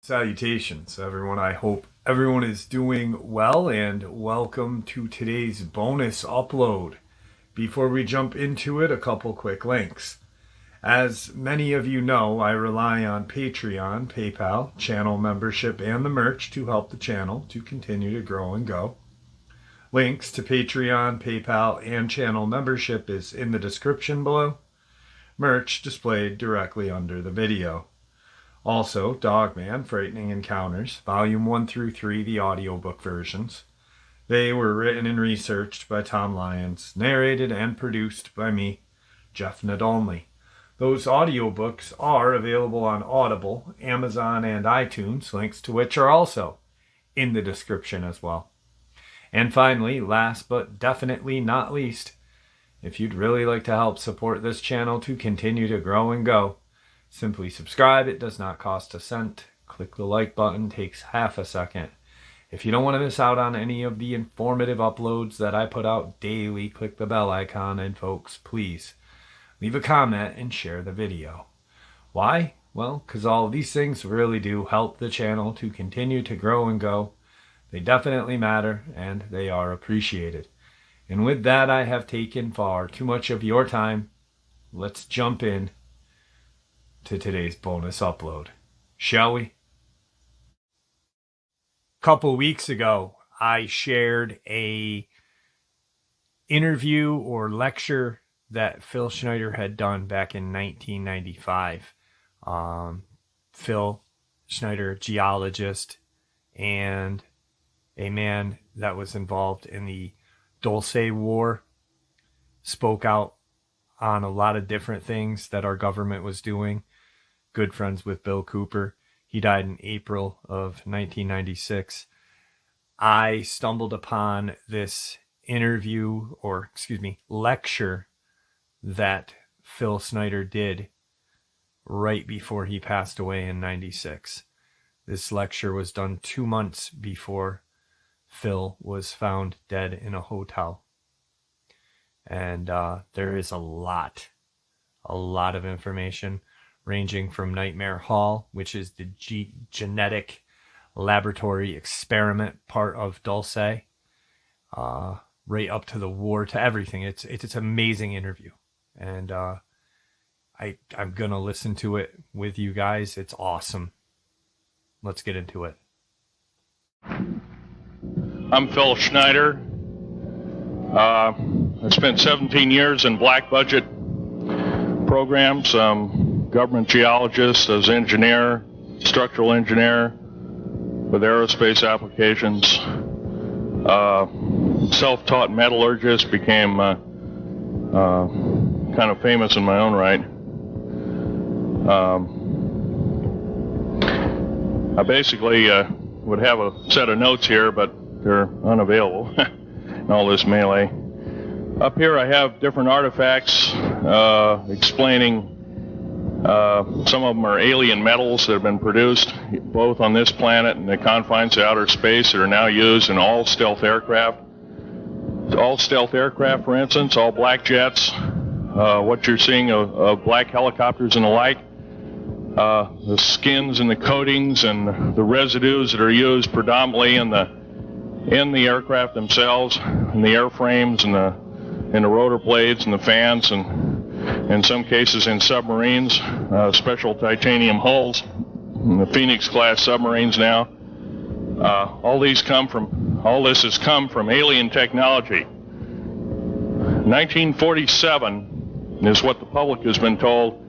Salutations, everyone. I hope everyone is doing well, and welcome to today's bonus upload. Before we jump into it, a couple quick links. As many of you know, I rely on Patreon, PayPal, channel membership, and the merch to help the channel to continue to grow and go. Links to Patreon, PayPal, and channel membership is in the description below. Merch displayed directly under the video. Also, Dogman, Frightening Encounters, Volume 1 through 3, the audiobook versions. They were written and researched by Tom Lyons, narrated and produced by me, Jeff Nadolny. Those audiobooks are available on Audible, Amazon, and iTunes, links to which are also in the description as well. And finally, last but definitely not least, if you'd really like to help support this channel to continue to grow and go, simply subscribe. It does not cost a cent. Click the like button, takes half a second. If you don't want to miss out on any of the informative uploads that I put out daily, click the bell icon, and folks, please leave a comment and share the video. Why? Well, because all of these things really do help the channel to continue to grow and go. They definitely matter, and they are appreciated. And with that, I have taken far too much of your time. Let's jump in to today's bonus upload, shall we? A couple weeks ago, I shared a interview or lecture that Phil Schneider had done back in 1995. Phil Schneider, geologist, and a man that was involved in the Dulce War, spoke out on a lot of different things that our government was doing. Good friends with Bill Cooper. He died in April of 1996. I stumbled upon this lecture that Phil Schneider did right before he passed away in 96. This lecture was done 2 months before Phil was found dead in a hotel. And there is a lot of information, ranging from Nightmare Hall, which is the genetic laboratory experiment part of Dulce, right up to the war, to everything. It's an amazing interview, and I'm gonna listen to it with you guys. It's awesome. Let's get into it. I'm Phil Schneider. I spent 17 years in black budget programs. Government geologist, as engineer, structural engineer with aerospace applications. Self-taught metallurgist, became kind of famous in my own right. I basically would have a set of notes here, but they're unavailable in all this melee. Up here I have different artifacts explaining some of them are alien metals that have been produced both on this planet and the confines of outer space that are now used in all stealth aircraft. All stealth aircraft, for instance, all black jets, what you're seeing of black helicopters and the like, the skins and the coatings and the residues that are used predominantly in the aircraft themselves, in the airframes and the rotor blades and the fans, and in some cases in submarines, special titanium hulls, in the Phoenix class submarines now. All this has come from alien technology. 1947 is what the public has been told.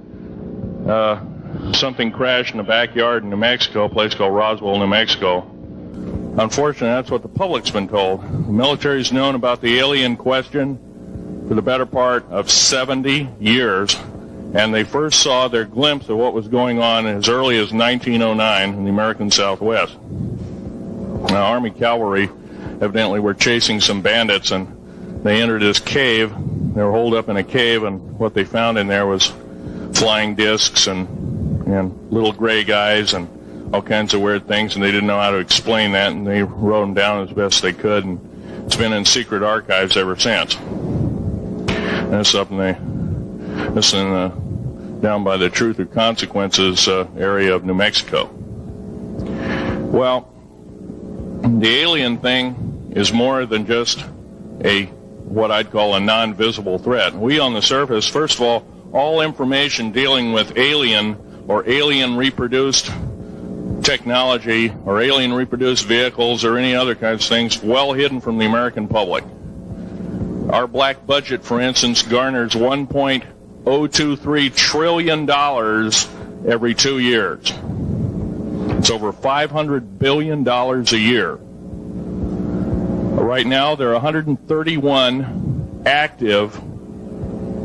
Something crashed in the backyard in New Mexico, a place called Roswell, New Mexico. Unfortunately, that's what the public's been told. The military's known about the alien question for the better part of 70 years, and they first saw their glimpse of what was going on as early as 1909 in the American Southwest. Now, Army cavalry evidently were chasing some bandits, and they entered this cave. They were holed up in a cave, and what they found in there was flying discs and little gray guys and all kinds of weird things, and they didn't know how to explain that, and they wrote them down as best they could, and it's been in secret archives ever since. That's up in down by the Truth or Consequences area of New Mexico. Well, the alien thing is more than just what I'd call a non-visible threat. We on the surface, first of all information dealing with alien or alien reproduced technology or alien reproduced vehicles or any other kinds of things well hidden from the American public. Our black budget, for instance, garners $1.023 trillion every 2 years. It's over $500 billion a year. Right now, there are 131 active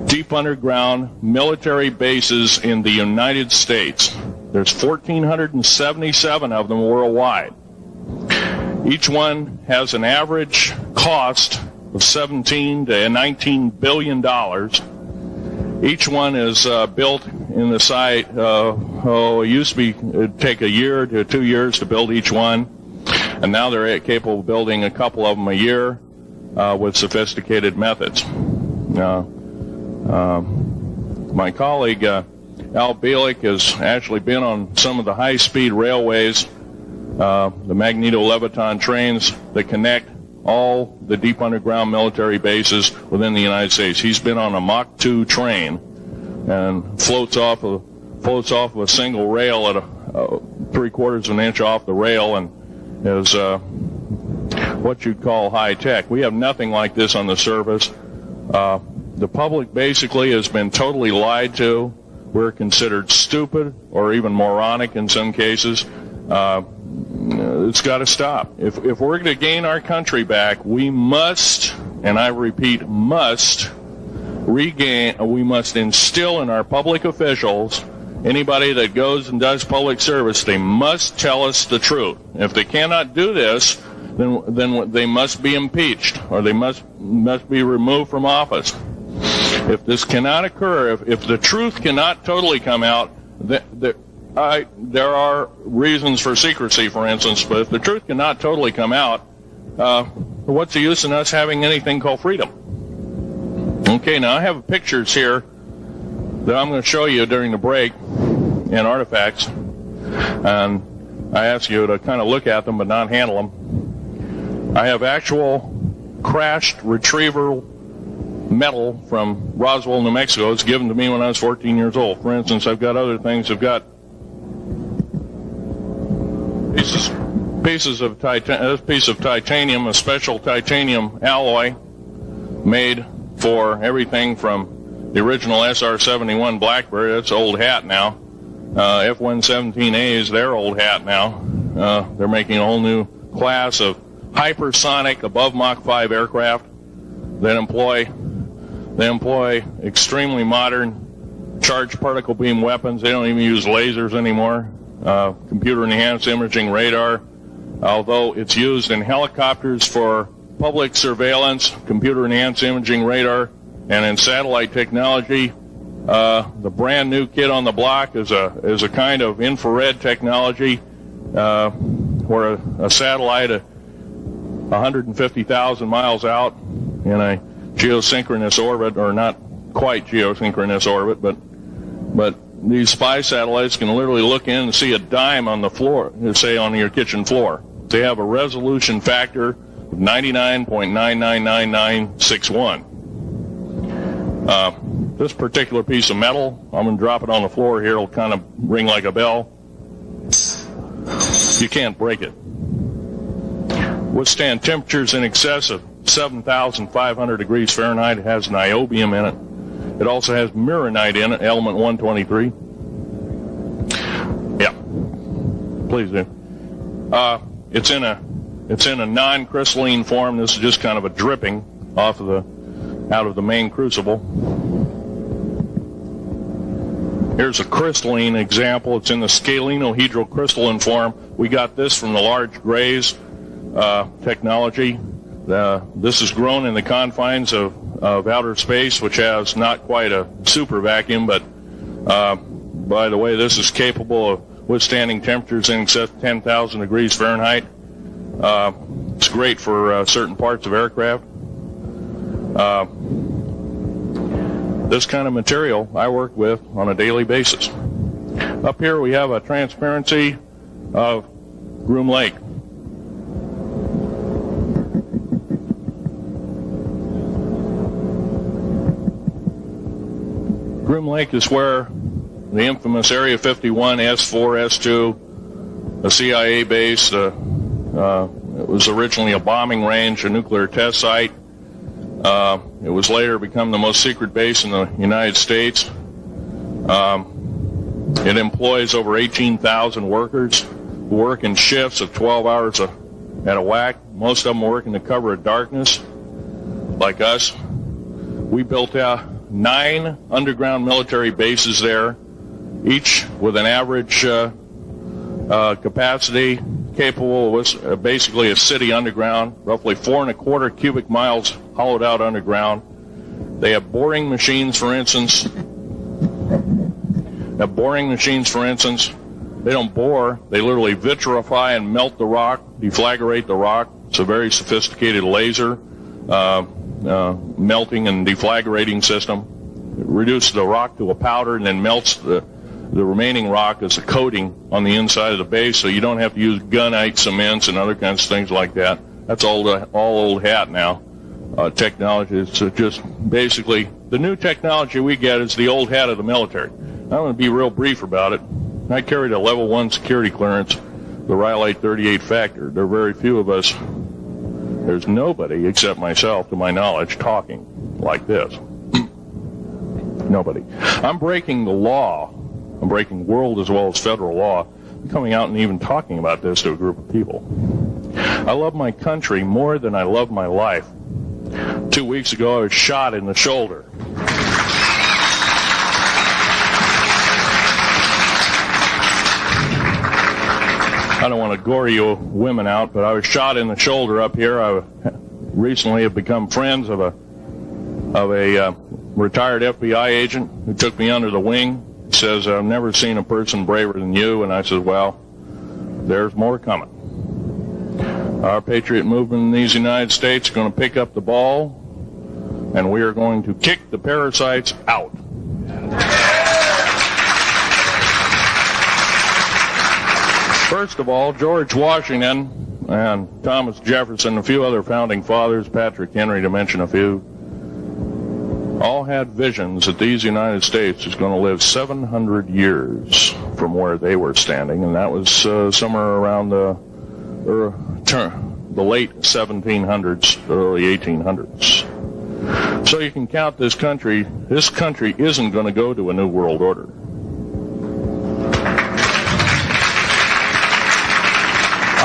deep underground military bases in the United States. There's 1,477 of them worldwide. Each one has an average cost of $17 to $19 billion. Each one is built in the site. It used to be it'd take a year to 2 years to build each one, and now they're capable of building a couple of them a year with sophisticated methods. My colleague Al Bielik has actually been on some of the high-speed railways, the magneto-leviton trains that connect all the deep underground military bases within the United States. He's been on a Mach 2 train and floats off of a single rail at a 3/4 of an inch off the rail, and is what you'd call high tech. We have nothing like this on the surface. The public basically has been totally lied to. We're considered stupid or even moronic in some cases. It's got to stop. If we're going to gain our country back, we must, and I repeat, must instill in our public officials, anybody that goes and does public service, they must tell us the truth. If they cannot do this, then they must be impeached, or they must be removed from office. If this cannot occur, if the truth cannot totally come out, there are reasons for secrecy, for instance, but if the truth cannot totally come out, what's the use in us having anything called freedom? Okay, now I have pictures here that I'm going to show you during the break in artifacts, and I ask you to kind of look at them but not handle them. I have actual crashed retriever metal from Roswell, New Mexico. It's given to me when I was 14 years old. For instance, I've got other things. I've got pieces of this piece of titanium, a special titanium alloy made for everything from the original SR-71 Blackberry. That's old hat now. F-117As, they're old hat now. They're making a whole new class of hypersonic above Mach 5 aircraft that employ extremely modern charged particle beam weapons. They don't even use lasers anymore. Computer-enhanced imaging radar, although it's used in helicopters for public surveillance, computer-enhanced imaging radar, and in satellite technology. The brand new kid on the block is a kind of infrared technology where a satellite 150,000 miles out in a geosynchronous orbit, or not quite geosynchronous orbit, but these spy satellites can literally look in and see a dime on the floor, say on your kitchen floor. They have a resolution factor of 99.999961. This particular piece of metal, I'm going to drop it on the floor here. It'll kind of ring like a bell. You can't break it. Withstand temperatures in excess of 7,500 degrees Fahrenheit. It has niobium in it. It also has mironite in it, element 123. Yeah, please do. It's in a non-crystalline form. This is just kind of a dripping out of the main crucible. Here's a crystalline example. It's in the scalenohedral crystalline form. We got this from the large grays technology. This is grown in the confines of outer space, which has not quite a super vacuum, but by the way, this is capable of withstanding temperatures in excess of 10,000 degrees Fahrenheit. It's great for certain parts of aircraft. this kind of material I work with on a daily basis. Up here we have a transparency of Groom Lake. Groom Lake is where the infamous Area 51, S4, S2, a CIA base, it was originally a bombing range, a nuclear test site. It was later become the most secret base in the United States. It employs over 18,000 workers who work in shifts of 12 hours at a whack. Most of them work in the cover of darkness, like us. We built out 9 underground military bases there, each with an average capacity capable of basically a city underground, roughly 4.25 cubic miles hollowed out underground. They have boring machines, for instance. They don't bore, they literally vitrify and melt the rock, deflagrate the rock. It's a very sophisticated laser melting and deflagrating system. It reduces the rock to a powder and then melts the remaining rock as a coating on the inside of the base, so you don't have to use gunite cements and other kinds of things like that. That's all old hat now. Technology is just basically the new technology we get is the old hat of the military. I'm going to be real brief about it. I carried a level 1 security clearance, the Rhyolite 38 factor. There are very few of us. There's nobody except myself, to my knowledge, talking like this. Nobody. I'm breaking the law. I'm breaking world as well as federal law. I'm coming out and even talking about this to a group of people. I love my country more than I love my life. 2 weeks ago, I was shot in the shoulder. I don't want to gore you women out, but I was shot in the shoulder up here. I recently have become friends of a retired FBI agent who took me under the wing. He says, I've never seen a person braver than you. And I said, well, there's more coming. Our patriot movement in these United States is going to pick up the ball, and we are going to kick the parasites out. First of all, George Washington and Thomas Jefferson, a few other founding fathers, Patrick Henry to mention a few, all had visions that these United States is going to live 700 years from where they were standing, and that was somewhere around the late 1700s, early 1800s. So you can count this country. This country isn't going to go to a new world order.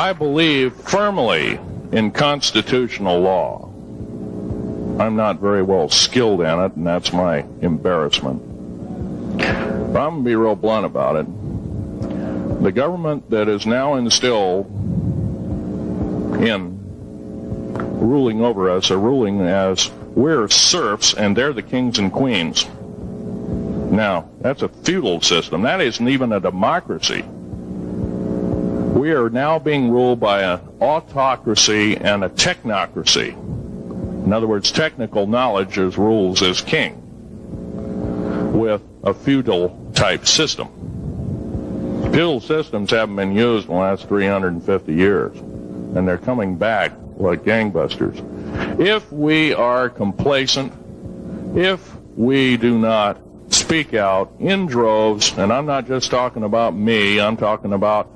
I believe firmly in constitutional law. I'm not very well skilled in it, and that's my embarrassment. But I'm going to be real blunt about it. The government that is now instilled in ruling over us are ruling as we're serfs and they're the kings and queens. Now, that's a feudal system. That isn't even a democracy. We are now being ruled by an autocracy and a technocracy. In other words, technical knowledge is rules as king with a feudal type system. Feudal systems haven't been used in the last 350 years, and they're coming back like gangbusters. If we are complacent, if we do not speak out in droves, and I'm not just talking about me, I'm talking about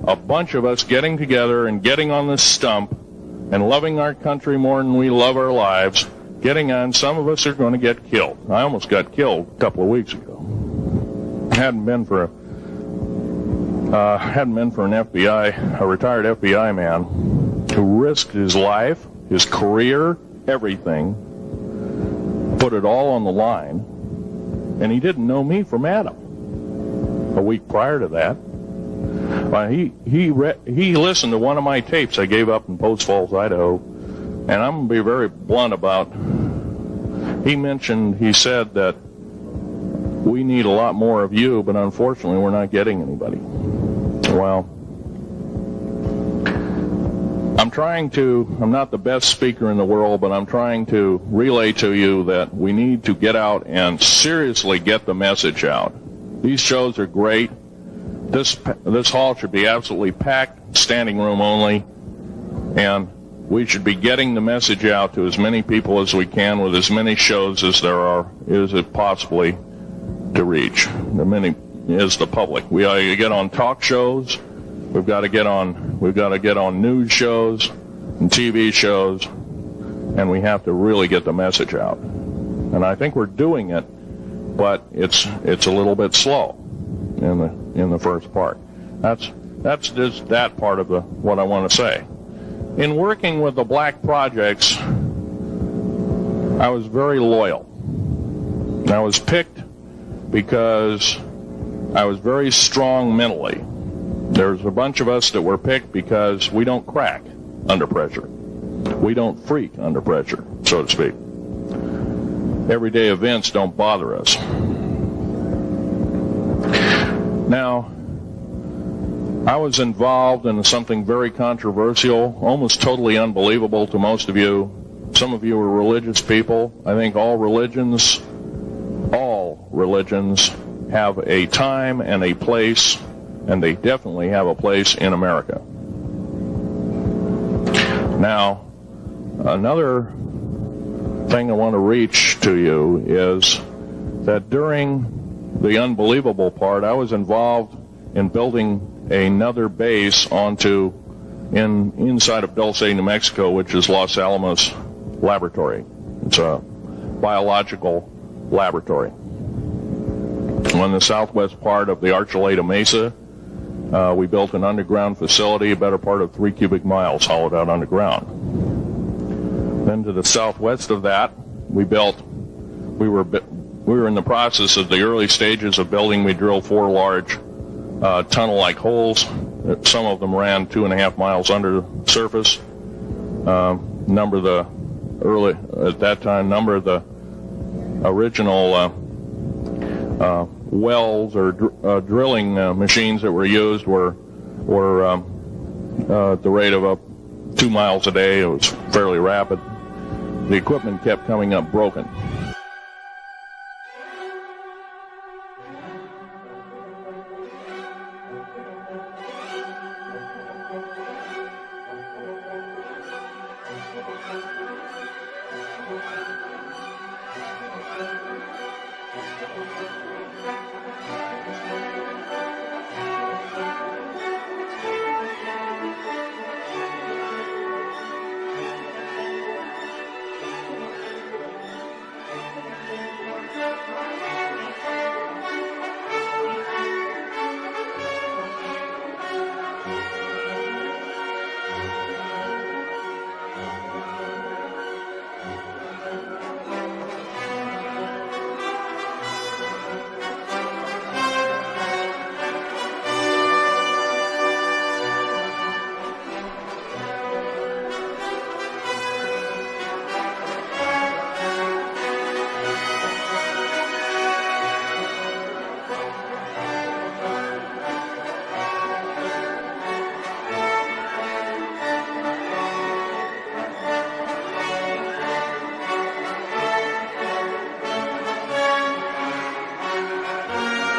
a bunch of us getting together and getting on this stump and loving our country more than we love our lives, getting on, some of us are going to get killed. I almost got killed a couple of weeks ago. Hadn't been for an FBI, a retired FBI man who risked his life, his career, everything, put it all on the line, and he didn't know me from Adam. A week prior to that, he listened to one of my tapes I gave up in Post Falls, Idaho, and I'm going to be very blunt about. He said that we need a lot more of you, but unfortunately we're not getting anybody. Well, I'm I'm not the best speaker in the world, but I'm trying to relay to you that we need to get out and seriously get the message out. These shows are great. This hall should be absolutely packed, standing room only, and we should be getting the message out to as many people as we can with as many shows as is it possibly to reach. The many is the public. We ought to get on talk shows. We've got to get on news shows and TV shows, and we have to really get the message out. And I think we're doing it, but it's a little bit slow in the first part. That's just that part of what I want to say. In working with the black projects, I was very loyal. I was picked because I was very strong mentally. There's a bunch of us that were picked because we don't crack under pressure. We don't freak under pressure, so to speak. Everyday events don't bother us. Now, I was involved in something very controversial, almost totally unbelievable to most of you. Some of you are religious people. I think all religions have a time and a place, and they definitely have a place in America. Now, another thing I want to reach to you is that during the unbelievable part, I was involved in building another base inside of Dulce, New Mexico, which is Los Alamos Laboratory. It's a biological laboratory. On the southwest part of the Archuleta Mesa, we built an underground facility, a better part of 3 cubic miles hollowed out underground. Then to the southwest of that, we were in the process of the early stages of building. We drilled 4 large tunnel-like holes. Some of them ran 2.5 miles under the surface. Number of the original wells or drilling machines that were used were at the rate of up 2 miles a day. It was fairly rapid. The equipment kept coming up broken.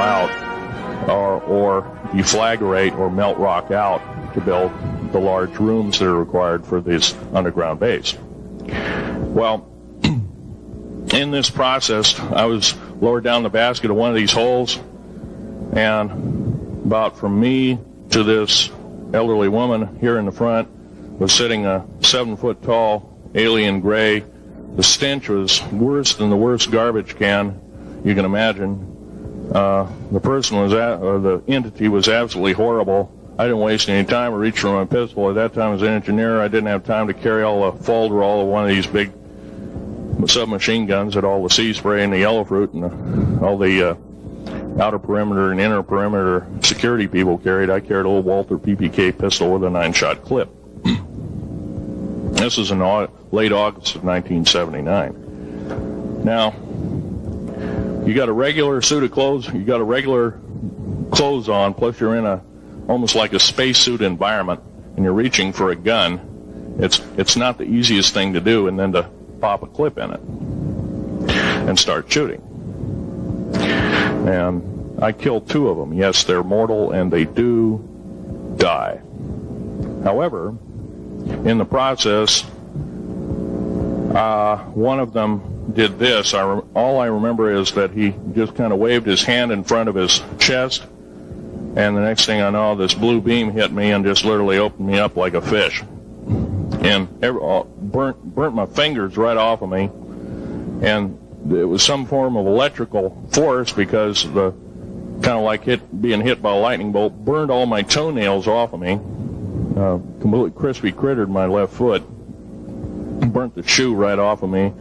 Out or deflagrate or melt rock out to build the large rooms that are required for this underground base. Well, in this process, I was lowered down the basket of one of these holes, and about from me to this elderly woman here in the front was sitting a 7-foot-tall alien gray. The stench was worse than the worst garbage can you can imagine. The entity was absolutely horrible. I didn't waste any time. I reached for my pistol. At that time, as an engineer, I didn't have time to carry all the folder all of one of these big submachine guns that all the sea spray and the yellow fruit and all the outer perimeter and inner perimeter security people carried. I carried a little Walther PPK pistol with a 9-shot clip. This was in late August of 1979. Now, you got a regular suit of clothes, you got a regular clothes on, plus you're in almost like a spacesuit environment, and you're reaching for a gun, It's not the easiest thing to do, and then to pop a clip in it and start shooting. And I killed 2 of them. Yes, they're mortal, and they do die. However, in the process, one of them did this. All I remember is that he just kind of waved his hand in front of his chest, and the next thing I know, this blue beam hit me and just literally opened me up like a fish, and burnt my fingers right off of me. And it was some form of electrical force, because the kind of like being hit by a lightning bolt burned all my toenails off of me. Completely crispy crittered my left foot, burnt the shoe right off of me.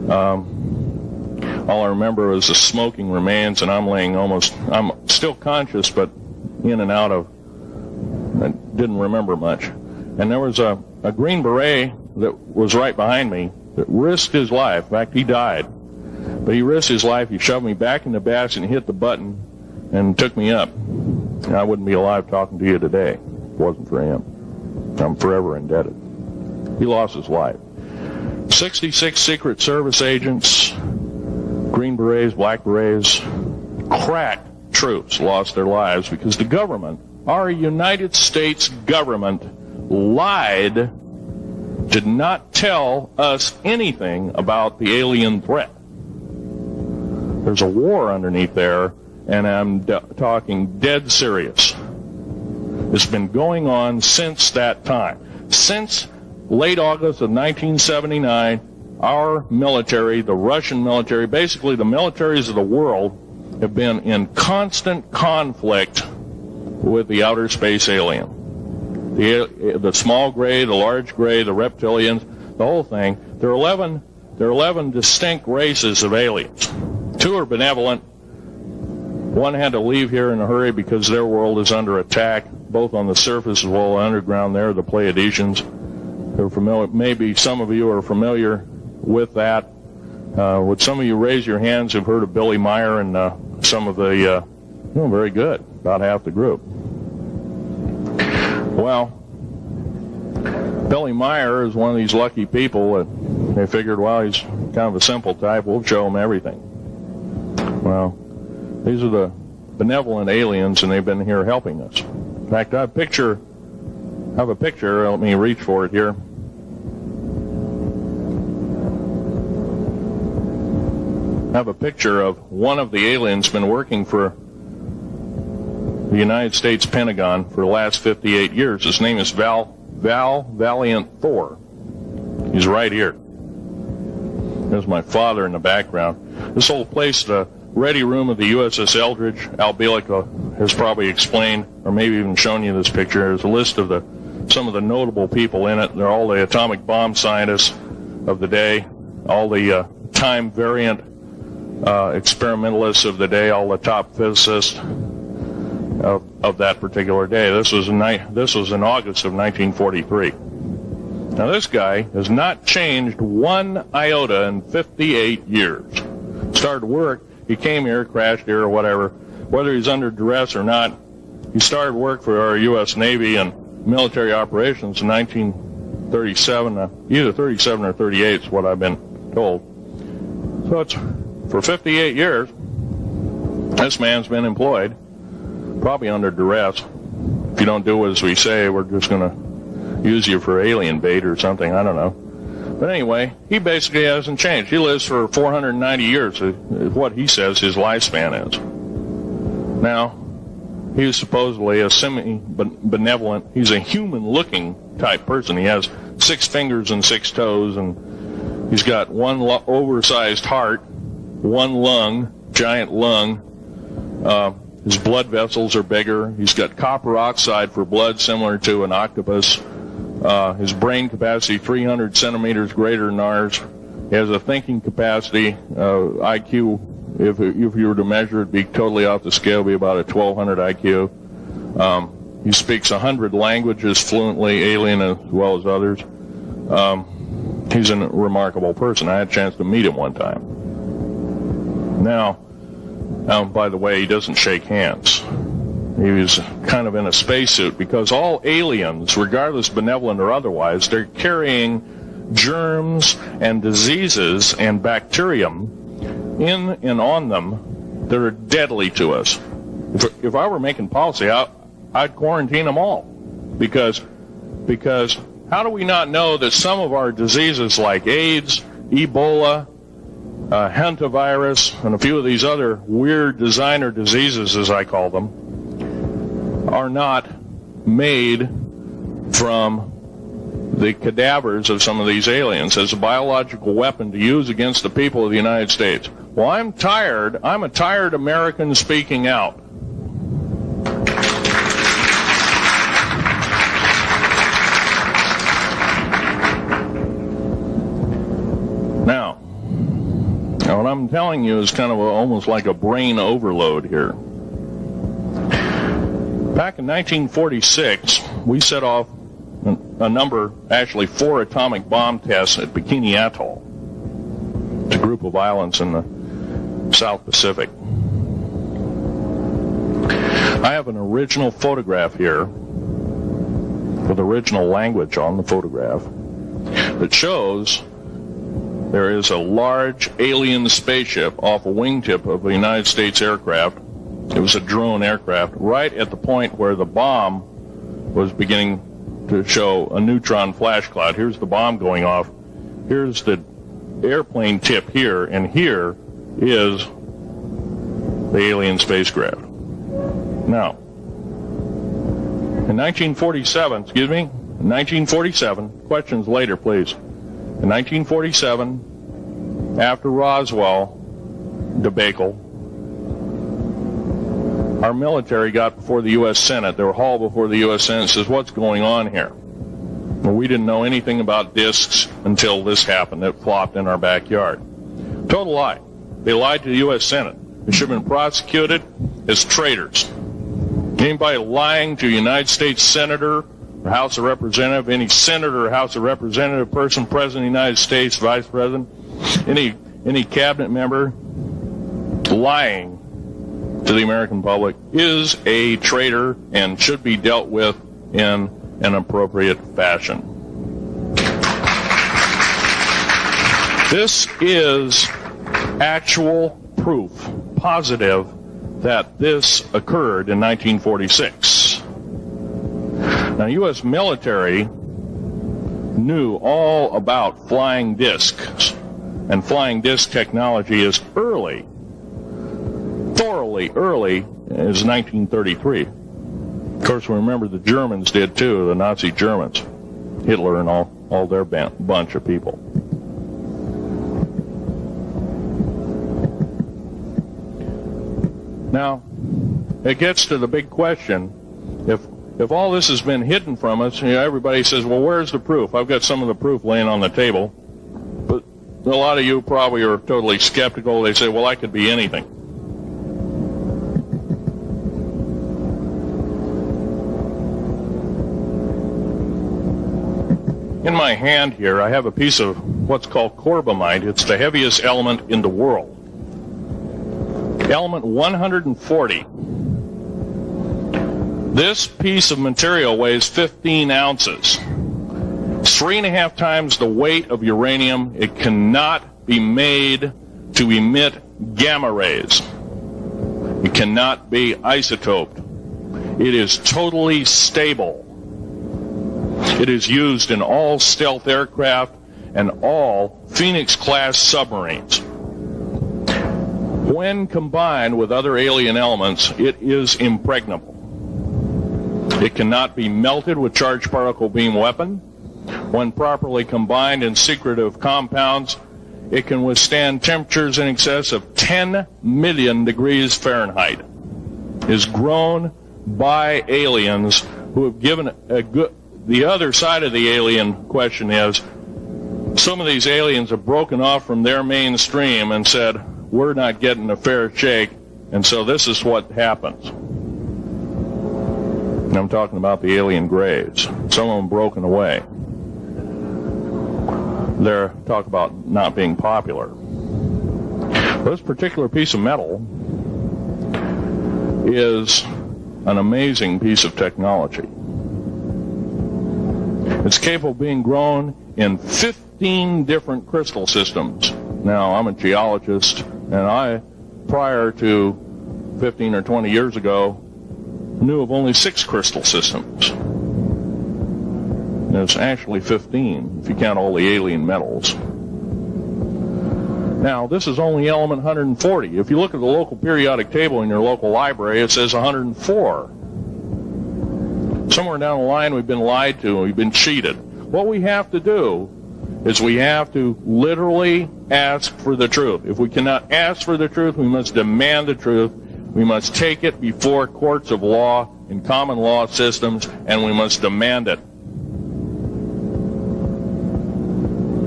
All I remember was the smoking remains, and I'm still conscious, but in and out of, I didn't remember much. And there was a Green Beret that was right behind me that risked his life. In fact, he died. But he risked his life. He shoved me back in the basket and hit the button and took me up. And I wouldn't be alive talking to you today if it wasn't for him. I'm forever indebted. He lost his life. 66 Secret Service agents, Green Berets, Black Berets, crack troops lost their lives because the government, our United States government, lied, did not tell us anything about the alien threat. There's a war underneath there, and I'm talking dead serious. It's been going on since that time. Since late August of 1979, our military, the Russian military, basically the militaries of the world, have been in constant conflict with the outer space alien. The small gray, the large gray, the reptilians, the whole thing. There are 11 distinct races of aliens. 2 are benevolent. 1 had to leave here in a hurry because their world is under attack, both on the surface as well as underground. They're the Pleiadians. They're familiar. Maybe some of you are familiar with that. Would some of you raise your hands who've heard of Billy Meyer and some of the, very good, about half the group. Well, Billy Meyer is one of these lucky people that they figured, well, he's kind of a simple type, we'll show him everything. Well, these are the benevolent aliens, and they've been here helping us. In fact, I have a picture, let me reach for it here. I have a picture of one of the aliens been working for the United States Pentagon for the last 58 years. His name is Val Valiant Thor. He's right here. There's my father in the background. This whole place, the ready room of the USS Eldridge, Al Bielek has probably explained, or maybe even shown you this picture. There's a list of some of the notable people in it. They're all the atomic bomb scientists of the day, all the time variant experimentalists of the day, all the top physicists of that particular day. This was in August of 1943. Now this guy has not changed one iota in 58 years. Started work, he came here, crashed here or whatever, whether he's under duress or not. He started work for our U.S. Navy and military operations in 1937, either 37 or 38 is what I've been told. So it's for 58 years, this man's been employed, probably under duress. If you don't do as we say, we're just going to use you for alien bait or something, I don't know. But anyway, he basically hasn't changed. He lives for 490 years, is what he says his lifespan is. Now, he was supposedly a semi-benevolent, he's a human-looking type person. He has 6 fingers and 6 toes, and he's got one oversized heart, 1 lung, giant lung. His blood vessels are bigger. He's got copper oxide for blood, similar to an octopus. His brain capacity 300 centimeters greater than ours. He has a thinking capacity, IQ. If you were to measure it, be totally off the scale, be about a 1200 IQ. He speaks 100 languages fluently, alien as well as others. He's a remarkable person. I had a chance to meet him one time. Now, by the way, he doesn't shake hands. He was kind of in a spacesuit, because all aliens, regardless benevolent or otherwise, they're carrying germs and diseases and bacterium in and on them that are deadly to us. If I were making policy, I'd quarantine them all, because how do we not know that some of our diseases like AIDS, Ebola, hantavirus, and a few of these other weird designer diseases, as I call them, are not made from the cadavers of some of these aliens as a biological weapon to use against the people of the United States? Well, I'm tired. I'm a tired American speaking out. Now, what I'm telling you is kind of almost like a brain overload here. Back in 1946, we set off a number, actually 4 atomic bomb tests at Bikini Atoll. It's a group of islands in the South Pacific. I have an original photograph here with original language on the photograph that shows there is a large alien spaceship off a wingtip of a United States aircraft. It was a drone aircraft, right at the point where the bomb was beginning to show a neutron flash cloud. Here's the bomb going off. Here's the airplane tip here, and here is the alien spacecraft. Now, in 1947, questions later, please. In 1947, after Roswell debacle, our military got before the U.S. Senate. They were hauled before the U.S. Senate and says, what's going on here? Well, we didn't know anything about discs until this happened. It flopped in our backyard. Total lie. They lied to the U.S. Senate. They should have been prosecuted as traitors. Anybody lying to a United States Senator or House of Representative, any Senator or House of Representative person, President of the United States, Vice President, any cabinet member lying to the American public is a traitor and should be dealt with in an appropriate fashion. This is actual proof, positive, that this occurred in 1946. Now, U.S. military knew all about flying discs, and flying disc technology is thoroughly early as 1933. Of course, we remember the Germans did too, the Nazi Germans, Hitler and all their bunch of people. Now, it gets to the big question. If all this has been hidden from us, everybody says, well, where's the proof? I've got some of the proof laying on the table. But a lot of you probably are totally skeptical. They say, well, I could be anything. In my hand here, I have a piece of what's called corbamite. It's the heaviest element in the world. Element 140. This piece of material weighs 15 ounces. 3.5 times the weight of uranium. It cannot be made to emit gamma rays. It cannot be isotoped. It is totally stable. It is used in all stealth aircraft and all Phoenix-class submarines. When combined with other alien elements, it is impregnable. It cannot be melted with charged particle beam weapon. When properly combined in secretive compounds, it can withstand temperatures in excess of 10 million degrees Fahrenheit. It is grown by aliens who have given a good... The other side of the alien question is, some of these aliens have broken off from their mainstream and said, we're not getting a fair shake, and so this is what happens. And I'm talking about the alien graves. Some of them broken away. They're talk about not being popular. This particular piece of metal is an amazing piece of technology. It's capable of being grown in 15 different crystal systems. Now, I'm a geologist, and I, prior to 15 or 20 years ago, knew of only 6 crystal systems. There's actually 15, if you count all the alien metals. Now, this is only element 140. If you look at the local periodic table in your local library, it says 104. Somewhere down the line, we've been lied to, we've been cheated. What we have to do is we have to literally ask for the truth. If we cannot ask for the truth, we must demand the truth. We must take it before courts of law and common law systems, and we must demand it.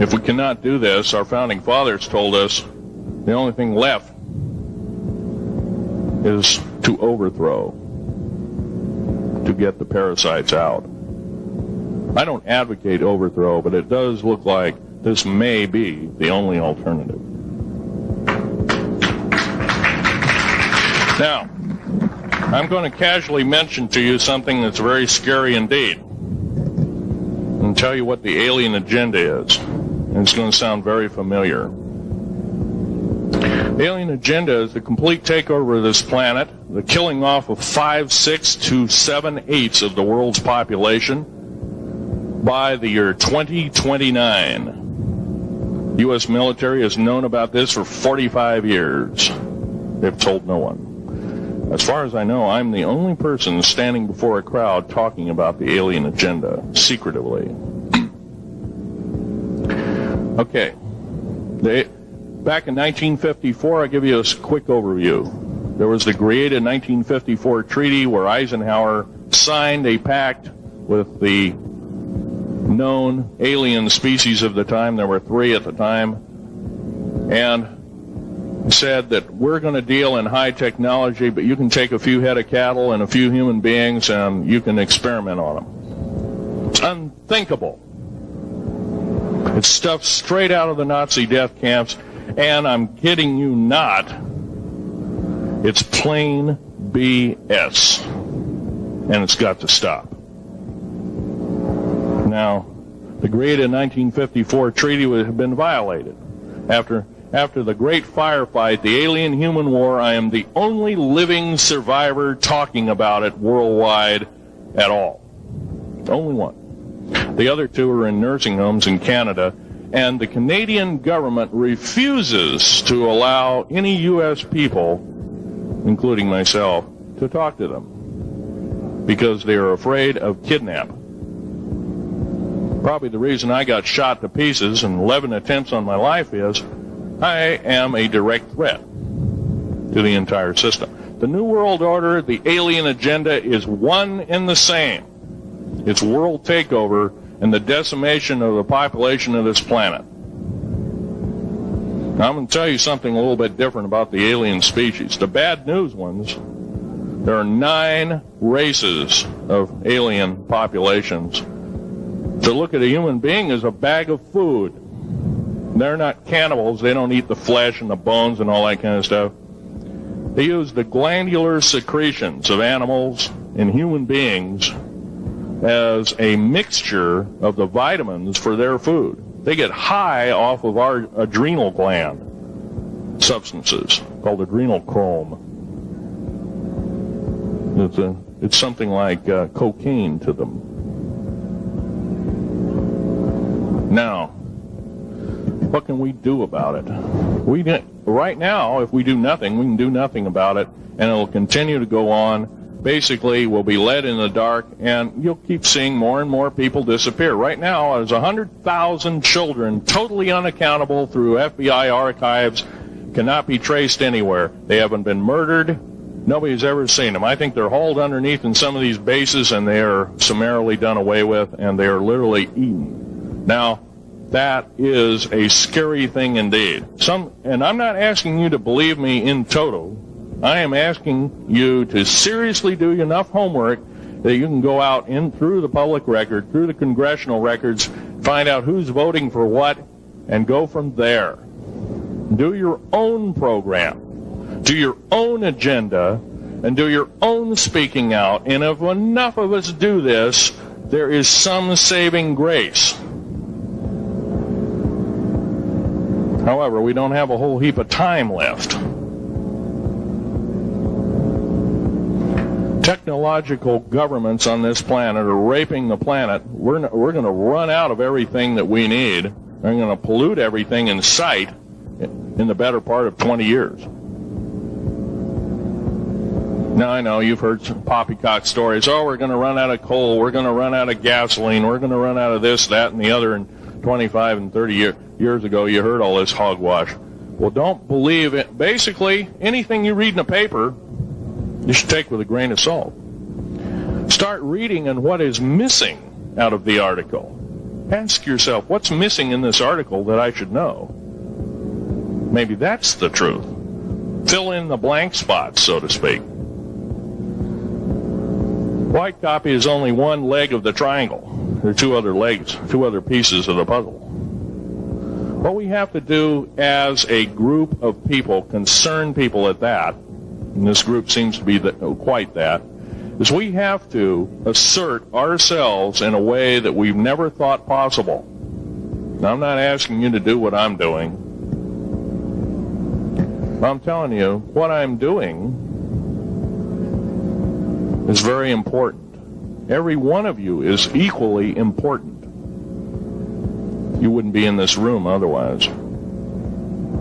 If we cannot do this, our founding fathers told us the only thing left is to overthrow, to get the parasites out. I don't advocate overthrow, but it does look like this may be the only alternative. Now, I'm going to casually mention to you something that's very scary indeed, and tell you what the alien agenda is. And it's going to sound very familiar. The alien agenda is the complete takeover of this planet, the killing off of 5, 6 to 7/8 of the world's population by the year 2029. The U.S. military has known about this for 45 years. They've told no one. As far as I know, I'm the only person standing before a crowd talking about the alien agenda, secretively. Okay. Back in 1954, I'll give you a quick overview. There was the created 1954 treaty where Eisenhower signed a pact with the known alien species of the time. There were 3 at the time. And said that we're going to deal in high technology, but you can take a few head of cattle and a few human beings and you can experiment on them. It's unthinkable. It's stuff straight out of the Nazi death camps, and I'm kidding you not, it's plain BS, and it's got to stop. Now, the created 1954 treaty would have been violated. After the great firefight, the alien-human war, I am the only living survivor talking about it worldwide at all. Only one. The other 2 are in nursing homes in Canada, and the Canadian government refuses to allow any U.S. people, including myself, to talk to them because they are afraid of kidnap. Probably the reason I got shot to pieces and 11 attempts on my life is I am a direct threat to the entire system. The New World Order, the alien agenda is one and the same. It's world takeover and the decimation of the population of this planet. Now, I'm going to tell you something a little bit different about the alien species. The bad news ones, there are 9 races of alien populations. To look at a human being as a bag of food. They're not cannibals. They don't eat the flesh and the bones and all that kind of stuff. They use the glandular secretions of animals and human beings as a mixture of the vitamins for their food. They get high off of our adrenal gland substances called adrenochrome. It's something like cocaine to them. Now, what can we do about it? Right now, if we do nothing, we can do nothing about it, and it will continue to go on. Basically, we'll be led in the dark, and you'll keep seeing more and more people disappear. Right now, there's 100,000 children totally unaccountable through FBI archives, cannot be traced anywhere. They haven't been murdered. Nobody's ever seen them. I think they're hauled underneath in some of these bases, and they are summarily done away with, and they are literally eaten. Now, that is a scary thing indeed. And I'm not asking you to believe me in toto. I am asking you to seriously do enough homework that you can go out in through the public record, through the congressional records, find out who's voting for what, and go from there. Do your own program, do your own agenda, and do your own speaking out. And if enough of us do this, there is some saving grace. However, we don't have a whole heap of time left. Technological governments on this planet are raping the planet. We're going to run out of everything that we need. They're going to pollute everything in sight in the better part of 20 years. Now, I know you've heard some poppycock stories. Oh, we're going to run out of coal. We're going to run out of gasoline. We're going to run out of this, that, and the other. And 25 and 30 years ago, you heard all this hogwash. Well, don't believe it. Basically, anything you read in a paper, you should take with a grain of salt. Start reading on what is missing out of the article. Ask yourself, what's missing in this article that I should know? Maybe that's the truth. Fill in the blank spots, so to speak. White copy is only one leg of the triangle. There are two other legs, two other pieces of the puzzle. What we have to do as a group of people, concerned people at that, and this group seems to be quite that, is we have to assert ourselves in a way that we've never thought possible. Now, I'm not asking you to do what I'm doing. I'm telling you, what I'm doing is very important. Every one of you is equally important. You wouldn't be in this room otherwise. You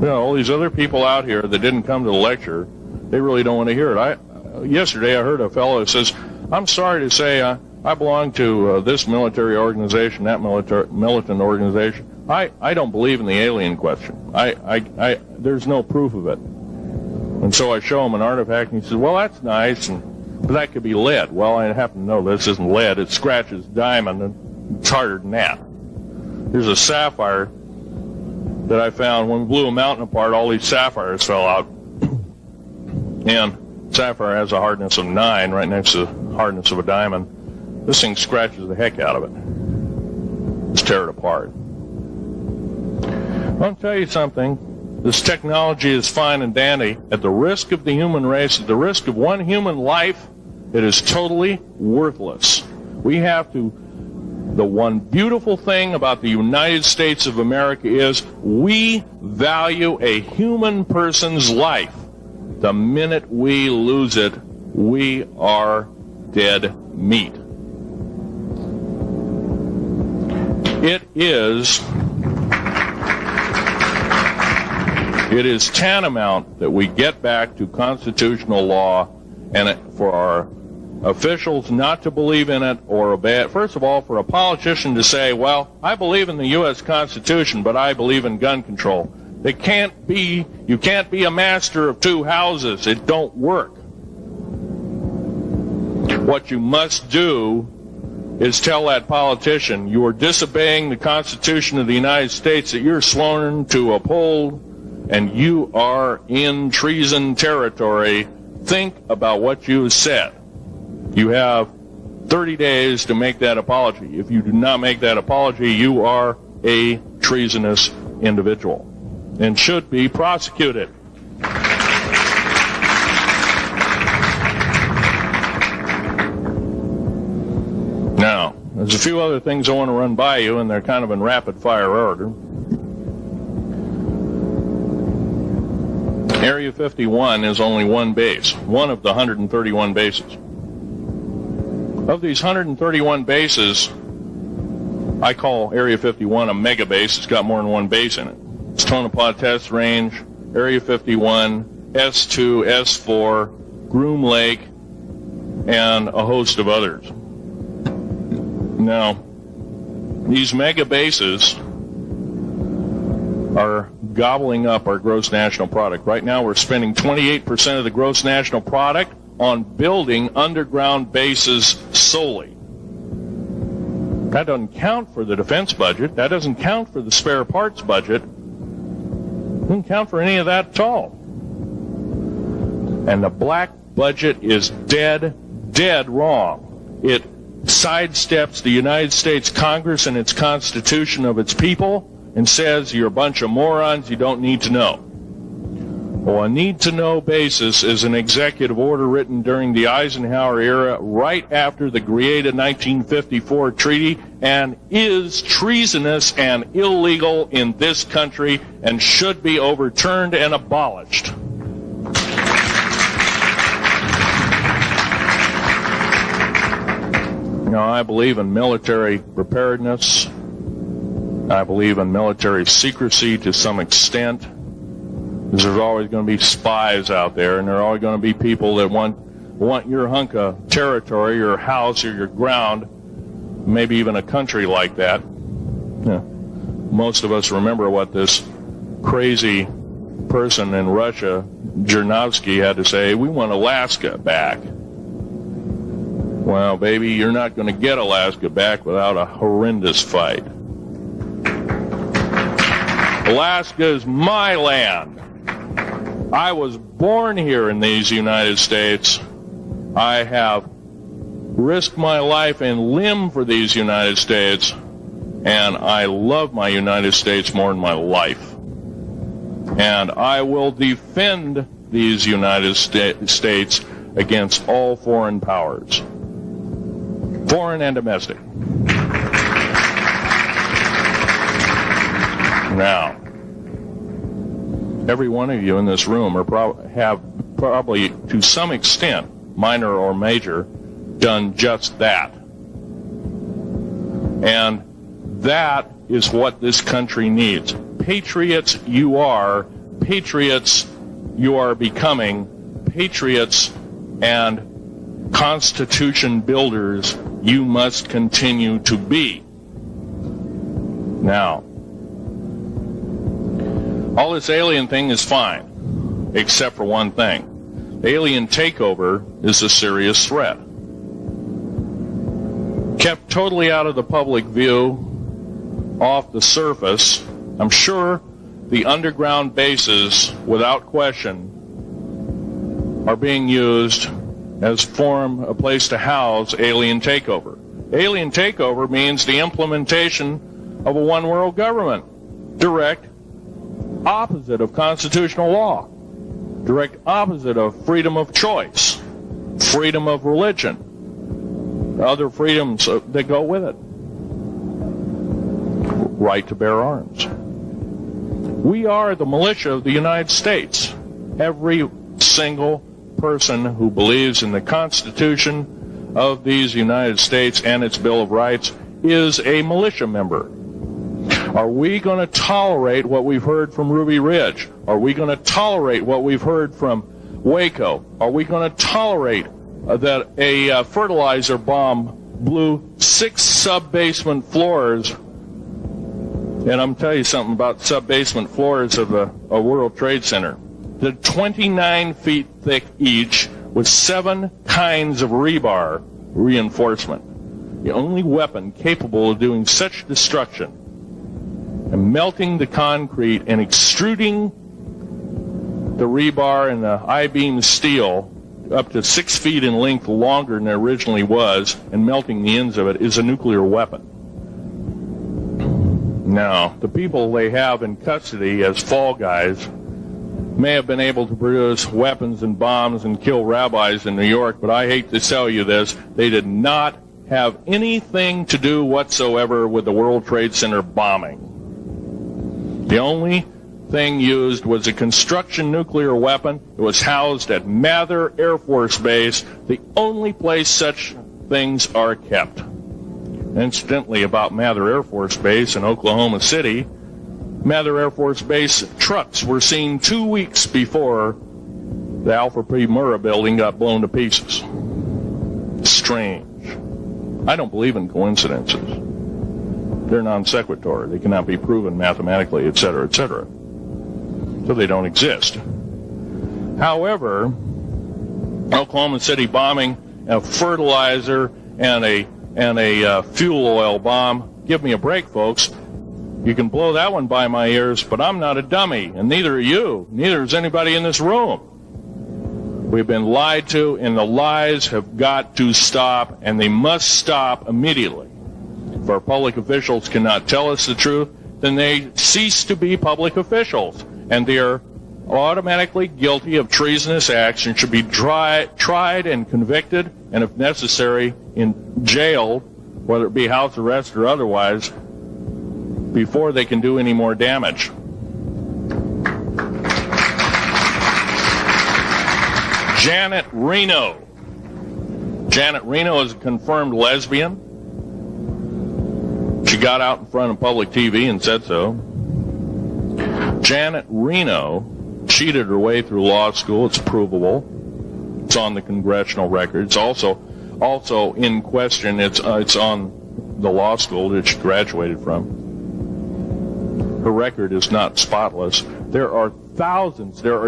know, all these other people out here that didn't come to the lecture, they really don't want to hear it. Yesterday I heard a fellow who says, I'm sorry to say I belong to this military organization, that militant organization. I don't believe in the alien question. There's no proof of it. And so I show him an artifact, and he says, well, that's nice, but that could be lead. Well, I happen to know this isn't lead. It scratches diamond, and it's harder than that. Here's a sapphire that I found. When we blew a mountain apart, all these sapphires fell out. And sapphire has a hardness of 9 right next to the hardness of a diamond. This thing scratches the heck out of it. Let's tear it apart. I'll tell you something. This technology is fine and dandy. At the risk of the human race, at the risk of one human life, it is totally worthless. We have to... The one beautiful thing about the United States of America is we value a human person's life. The minute we lose it, we are dead meat. It is tantamount that we get back to constitutional law, and for our officials not to believe in it or obey it. First of all, for a politician to say, well, I believe in the U.S. Constitution, but I believe in gun control. You can't be a master of two houses. It don't work. What you must do is tell that politician you are disobeying the Constitution of the United States that you're sworn to uphold, and you are in treason territory. Think about what you said. You have 30 days to make that apology. If you do not make that apology, you are a treasonous individual and should be prosecuted. Now, there's a few other things I want to run by you, and they're kind of in rapid-fire order. Area 51 is only one base, one of the 131 bases. Of these 131 bases, I call Area 51 a mega base. It's got more than one base in it. It's Tonopah Test Range, Area 51, S2, S4, Groom Lake, and a host of others. Now, these mega bases are gobbling up our gross national product. Right now we're spending 28% of the gross national product on building underground bases solely. That doesn't count for the defense budget. That doesn't count for the spare parts budget. Doesn't count for any of that at all. And the black budget is dead wrong. It sidesteps the United States Congress and its Constitution of its people and says you're a bunch of morons, you don't need to know. Well, a need-to-know basis is an executive order written during the Eisenhower era right after the created 1954 treaty and is treasonous and illegal in this country and should be overturned and abolished. Now, I believe in military preparedness. I believe in military secrecy to some extent. Because there's always going to be spies out there, and there are always going to be people that want your hunk of territory, your house, or your ground, maybe even a country like that. Yeah. Most of us remember what this crazy person in Russia, Zhirinovsky, had to say. We want Alaska back. Well, baby, you're not going to get Alaska back without a horrendous fight. Alaska is my land. I was born here in these United States. I have risked my life and limb for these United States, and I love my United States more than my life. And I will defend these United States against all foreign powers, foreign and domestic. Now, every one of you in this room have probably, to some extent, minor or major, done just that. And that is what this country needs. Patriots you are, patriots you are becoming, patriots and Constitution builders you must continue to be. Now, all this alien thing is fine, except for one thing. The alien takeover is a serious threat. Kept totally out of the public view, off the surface, I'm sure the underground bases, without question, are being used as a place to house alien takeover. Alien takeover means the implementation of a one-world government. Direct opposite of constitutional law, direct opposite of freedom of choice, freedom of religion, other freedoms that go with it, right to bear arms. We are the militia of the United States. Every single person who believes in the Constitution of these United States and its Bill of Rights is a militia member. Are we going to tolerate what we've heard from Ruby Ridge? Are we going to tolerate what we've heard from Waco? Are we going to tolerate that a fertilizer bomb blew 6 sub-basement floors? And I'm telling you something about sub-basement floors of a World Trade Center. They're 29 feet thick each with 7 kinds of rebar reinforcement. The only weapon capable of doing such destruction and melting the concrete and extruding the rebar and the I-beam steel up to 6 feet in length longer than it originally was, and melting the ends of it, is a nuclear weapon. Now, the people they have in custody as fall guys may have been able to produce weapons and bombs and kill rabbis in New York, but I hate to tell you this, they did not have anything to do whatsoever with the World Trade Center bombing. The only thing used was a construction nuclear weapon. It was housed at Mather Air Force Base, the only place such things are kept. Incidentally, about Mather Air Force Base in Oklahoma City, Mather Air Force Base trucks were seen 2 weeks before the Alpha P. Murrah building got blown to pieces. Strange. I don't believe in coincidences. They're non sequitur. They cannot be proven mathematically, etc., etc. So they don't exist. However, Oklahoma City bombing, a fertilizer, and a fuel oil bomb. Give me a break, folks. You can blow that one by my ears, but I'm not a dummy, and neither are you. Neither is anybody in this room. We've been lied to, and the lies have got to stop, and they must stop immediately. If our public officials cannot tell us the truth, then they cease to be public officials, and they are automatically guilty of treasonous acts and should be tried and convicted, and if necessary, jailed, whether it be house arrest or otherwise, before they can do any more damage. Janet Reno. Janet Reno is a confirmed lesbian. She got out in front of public TV and said so. Janet Reno cheated her way through law school. It's provable. It's on the congressional record. It's also in question. It's on the law school that she graduated from. Her record is not spotless. There are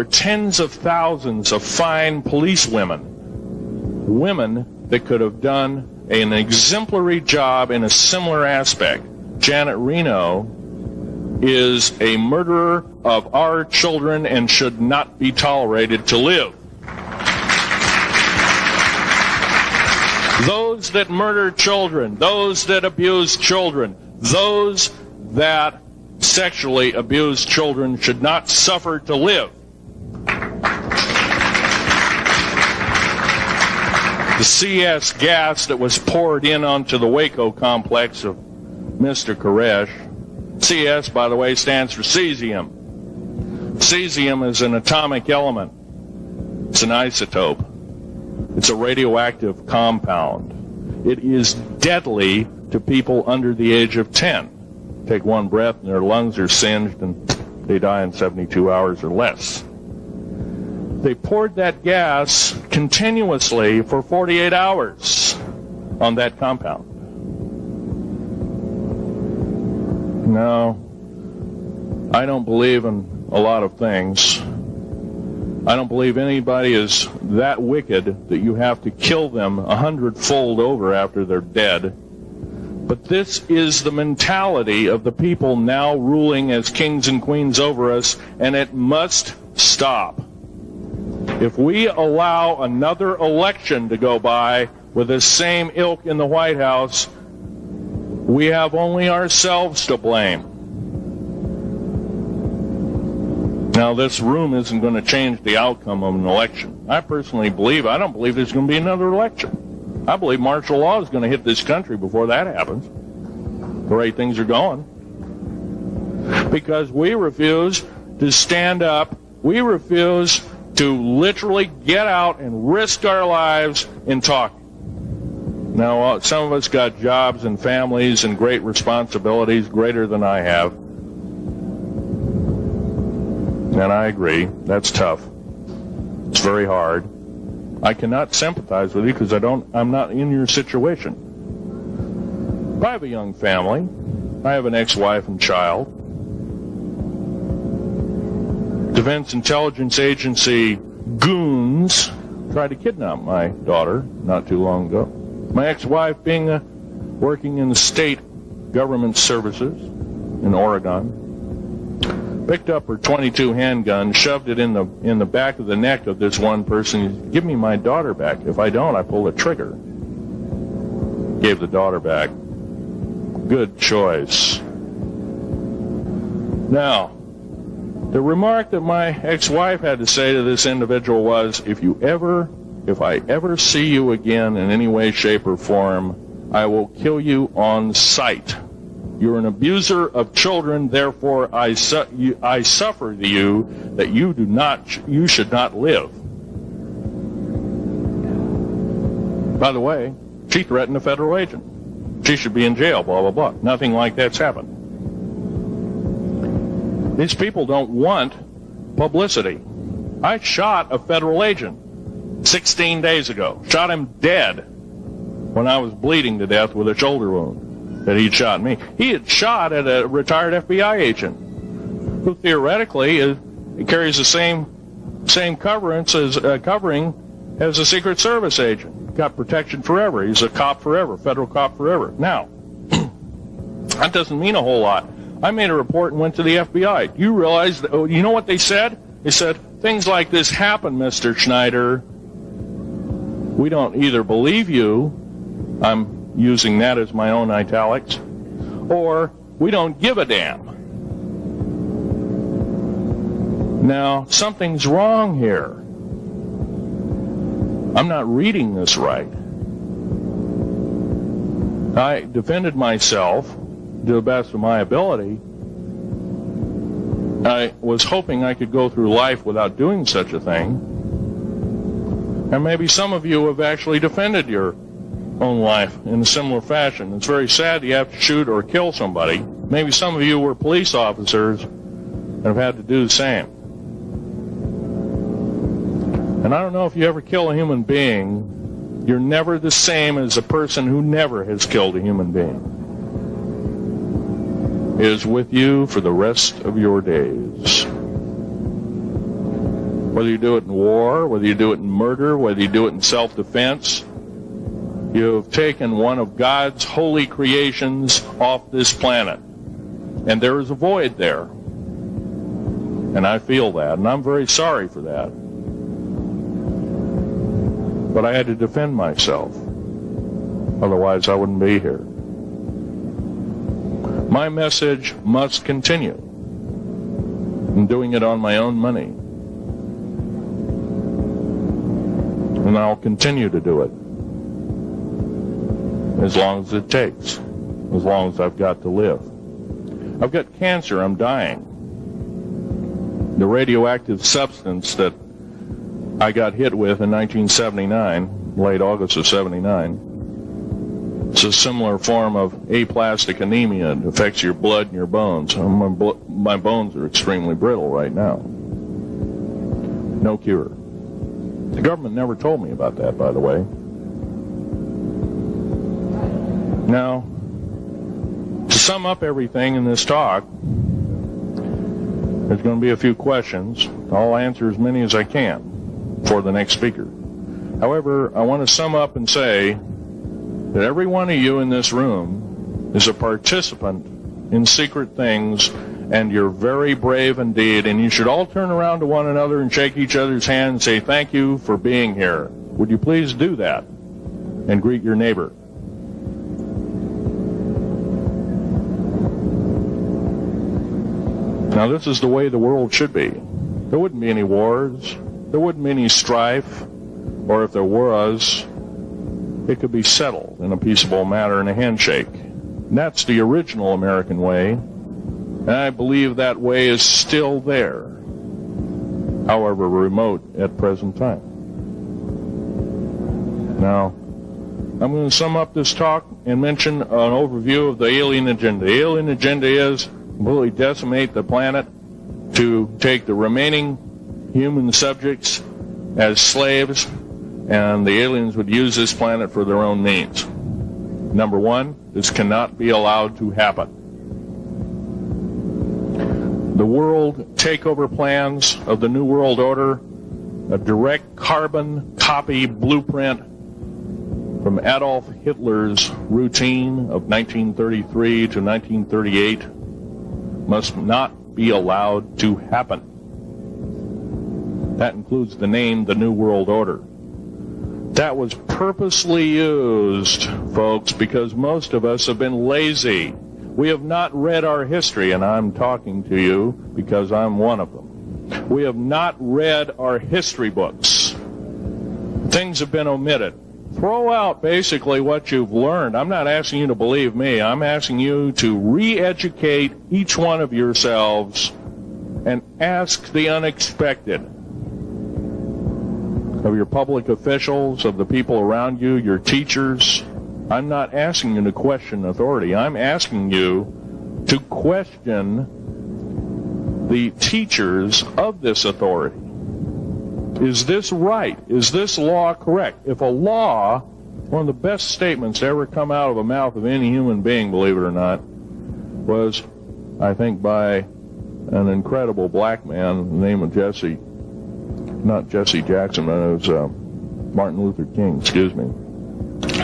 tens of thousands of fine police women that could have done an exemplary job in a similar aspect. Janet Reno is a murderer of our children and should not be tolerated to live. Those that murder children, those that abuse children, those that sexually abuse children should not suffer to live. The CS gas that was poured in onto the Waco complex of Mr. Koresh. CS, by the way, stands for cesium. Cesium is an atomic element. It's an isotope. It's a radioactive compound. It is deadly to people under the age of 10. Take one breath and their lungs are singed and they die in 72 hours or less. They poured that gas continuously for 48 hours on that compound. No, I don't believe in a lot of things. I don't believe anybody is that wicked that you have to kill them 100-fold over after they're dead. But this is the mentality of the people now ruling as kings and queens over us, and it must stop. If we allow another election to go by with the same ilk in the White House, we have only ourselves to blame. Now, this room isn't going to change the outcome of an election. I personally I don't believe there's going to be another election. I believe martial law is going to hit this country before that happens, the way things are going. Because we refuse to stand up. We refuse to literally get out and risk our lives in talking. Now, some of us got jobs and families and great responsibilities, greater than I have. And I agree, that's tough. It's very hard. I cannot sympathize with you because I'm not in your situation. I have a young family. I have an ex-wife and child. Defense Intelligence Agency goons tried to kidnap my daughter not too long ago. My ex-wife working in the state government services in Oregon, picked up her .22 handgun, shoved it in the back of the neck of this one person. Give me my daughter back. If I don't, I pull the trigger. Gave the daughter back. Good choice. Now, the remark that my ex-wife had to say to this individual was, if I ever see you again in any way, shape, or form, I will kill you on sight. You're an abuser of children, therefore I suffer to you that you should not live. By the way, she threatened a federal agent. She should be in jail, blah, blah, blah. Nothing like that's happened. These people don't want publicity. I shot a federal agent 16 days ago. Shot him dead when I was bleeding to death with a shoulder wound that he'd shot me. He had shot at a retired FBI agent who theoretically carries the same covering as a Secret Service agent. Got protection forever. He's a cop forever, federal cop forever. Now, that doesn't mean a whole lot. I made a report and went to the FBI. You realize, you know what they said? They said, things like this happen, Mr. Schneider. We don't either believe you, I'm using that as my own italics, or we don't give a damn. Now, something's wrong here. I'm not reading this right. I defended myself to the best of my ability. I was hoping I could go through life without doing such a thing. And maybe some of you have actually defended your own life in a similar fashion. It's very sad you have to shoot or kill somebody. Maybe some of you were police officers and have had to do the same. And I don't know if you ever kill a human being, you're never the same as a person who never has killed a human being. It is with you for the rest of your days. Whether you do it in war, whether you do it in murder, whether you do it in self-defense, you have taken one of God's holy creations off this planet. And there is a void there. And I feel that, and I'm very sorry for that. But I had to defend myself. Otherwise, I wouldn't be here. My message must continue. I'm doing it on my own money. And I'll continue to do it. As long as it takes. As long as I've got to live. I've got cancer. I'm dying. The radioactive substance that I got hit with in 1979, late August of 79. It's a similar form of aplastic anemia. It affects your blood and your bones. My bones are extremely brittle right now. No cure. The government never told me about that, by the way. Now, to sum up everything in this talk, there's going to be a few questions. I'll answer as many as I can for the next speaker. However, I want to sum up and say that every one of you in this room is a participant in secret things, and you're very brave indeed, and you should all turn around to one another and shake each other's hand and say, thank you for being here. Would you please do that and greet your neighbor? Now, this is the way the world should be. There wouldn't be any wars. There wouldn't be any strife, or if there was, it could be settled in a peaceable manner in a handshake. And that's the original American way, and I believe that way is still there, however remote at present time. Now, I'm going to sum up this talk and mention an overview of the alien agenda. The alien agenda is completely decimate the planet to take the remaining human subjects as slaves, and the aliens would use this planet for their own needs. Number one, this cannot be allowed to happen. The world takeover plans of the New World Order, a direct carbon copy blueprint from Adolf Hitler's routine of 1933 to 1938, must not be allowed to happen. That includes the name, the New World Order. That was purposely used, folks, because most of us have been lazy. We have not read our history, and I'm talking to you because I'm one of them. We have not read our history books. Things have been omitted. Throw out basically what you've learned. I'm not asking you to believe me. I'm asking you to re-educate each one of yourselves and ask the unexpected of your public officials, of the people around you, your teachers. I'm not asking you to question authority. I'm asking you to question the teachers of this authority. Is this right? Is this law correct? If a law, one of the best statements to ever come out of the mouth of any human being, believe it or not, was, I think, by an incredible black man, the name of Jesse, not Jesse Jackson, but it was Martin Luther King, excuse me,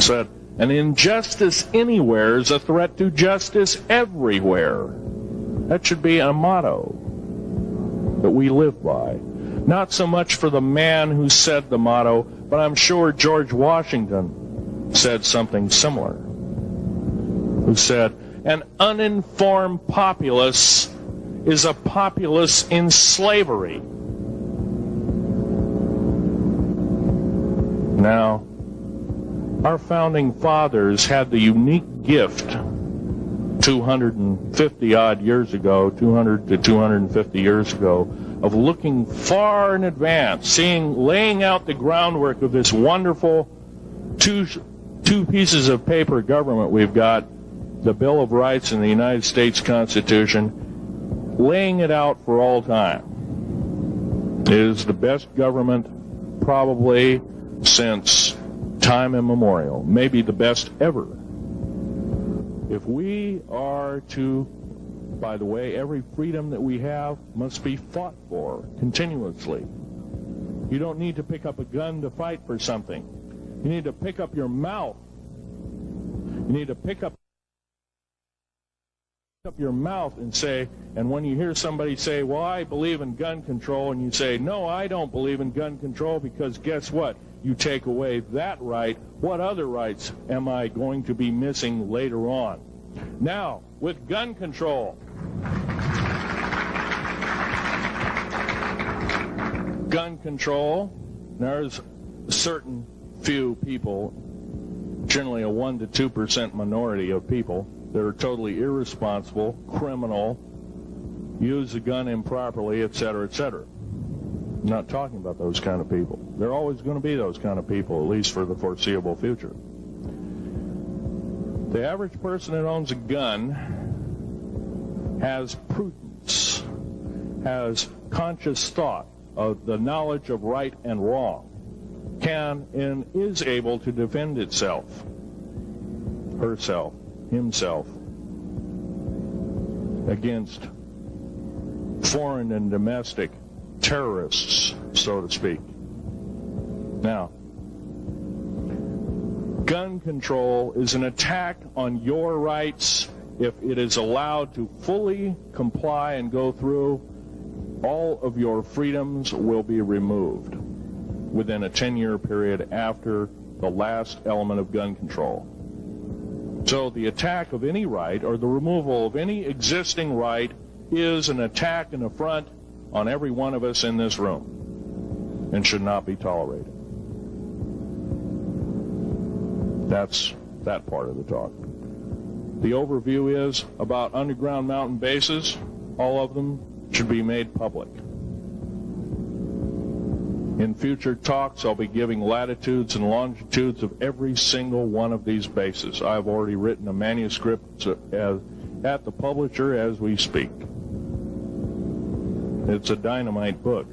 said, an injustice anywhere is a threat to justice everywhere. That should be a motto that we live by. Not so much for the man who said the motto, but I'm sure George Washington said something similar. Who said, an uninformed populace is a populace in slavery. Now, our founding fathers had the unique gift 250 odd years ago, 200 to 250 years ago, of looking far in advance, laying out the groundwork of this wonderful two pieces of paper government we've got, the Bill of Rights and the United States Constitution, laying it out for all time. It is the best government probably since time immemorial, maybe the best ever. If we are to, by the way, every freedom that we have must be fought for continuously. You don't need to pick up a gun to fight for something. You need to pick up your mouth. You need to pick up your mouth and say, and when you hear somebody say, well, I believe in gun control, and you say, no, I don't believe in gun control, because guess what? You take away that right. What other rights am I going to be missing later on? Now, with gun control. Gun control, there's certain few people, generally a 1 to 2% minority of people, that are totally irresponsible, criminal, use the gun improperly, etc., etc. I'm not talking about those kind of people. There are always going to be those kind of people, at least for the foreseeable future. The average person that owns a gun has prudence, has conscious thought of the knowledge of right and wrong, can and is able to defend itself, herself, himself, against foreign and domestic terrorists, so to speak. Now, gun control is an attack on your rights. If it is allowed to fully comply and go through, all of your freedoms will be removed within a 10-year period after the last element of gun control. So the attack of any right, or the removal of any existing right, is an attack and affront on every one of us in this room, and should not be tolerated. That's that part of the talk. The overview is about underground mountain bases. All of them should be made public. In future talks, I'll be giving latitudes and longitudes of every single one of these bases. I've already written a manuscript at the publisher as we speak. It's a dynamite book.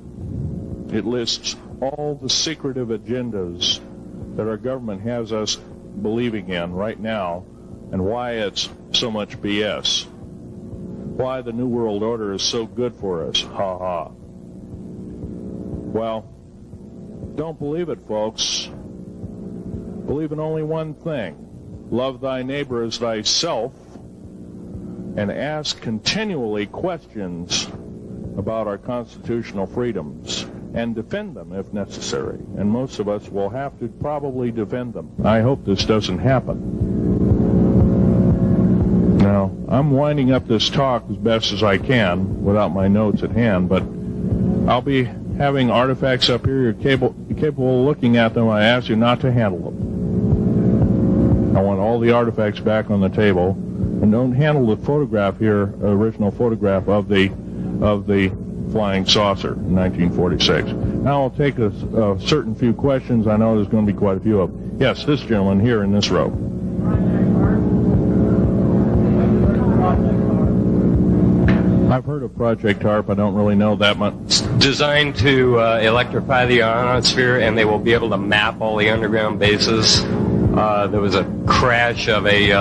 It lists all the secretive agendas that our government has us believing in right now, and why it's so much BS. Why the New World Order is so good for us. Ha ha. Well, don't believe it, folks. Believe in only one thing. Love thy neighbor as thyself, and ask continually questions about our constitutional freedoms, and defend them if necessary. And most of us will have to probably defend them. I hope this doesn't happen. Now, I'm winding up this talk as best as I can without my notes at hand, but I'll be having artifacts up here. You're capable of looking at them. I ask you not to handle them. I want all the artifacts back on the table, and don't handle the photograph here, original photograph of the flying saucer in 1946. Now I'll take a certain few questions. I know there's going to be quite a few of them. Yes, this gentleman here in this row. I've heard of Project HARP. I don't really know that much. It's designed to electrify the ionosphere, and they will be able to map all the underground bases. There was a crash of a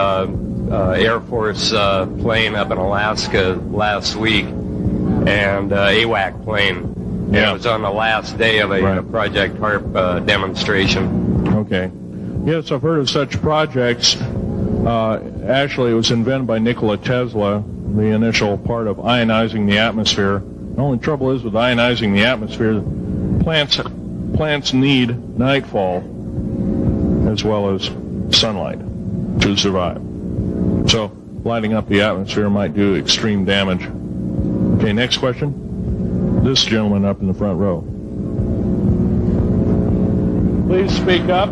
Air Force plane up in Alaska last week, and AWAC plane. Yeah. It was on the last day of a Project HARP demonstration. Okay. Yes, I've heard of such projects. Actually, it was invented by Nikola Tesla, the initial part of ionizing the atmosphere. The only trouble is with ionizing the atmosphere, plants need nightfall as well as sunlight to survive. So lighting up the atmosphere might do extreme damage. Okay, next question. This gentleman up in the front row. Please speak up.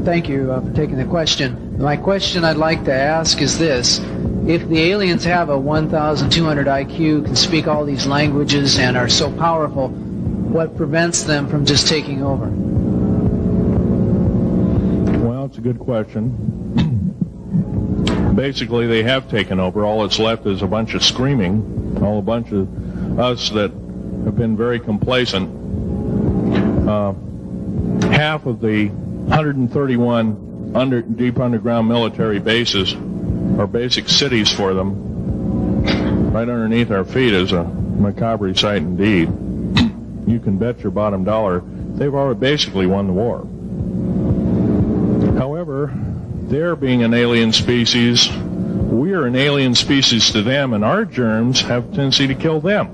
Thank you for taking the question. My question I'd like to ask is this. If the aliens have a 1,200 IQ, can speak all these languages, and are so powerful, what prevents them from just taking over? Well, it's a good question. Basically, they have taken over. All that's left is a bunch of screaming, a bunch of us that have been very complacent. Half of the 131 deep underground military bases are basic cities for them. Right underneath our feet is a macabre sight indeed. You can bet your bottom dollar they've already basically won the war. However, they're being an alien species, we are an alien species to them, and our germs have a tendency to kill them.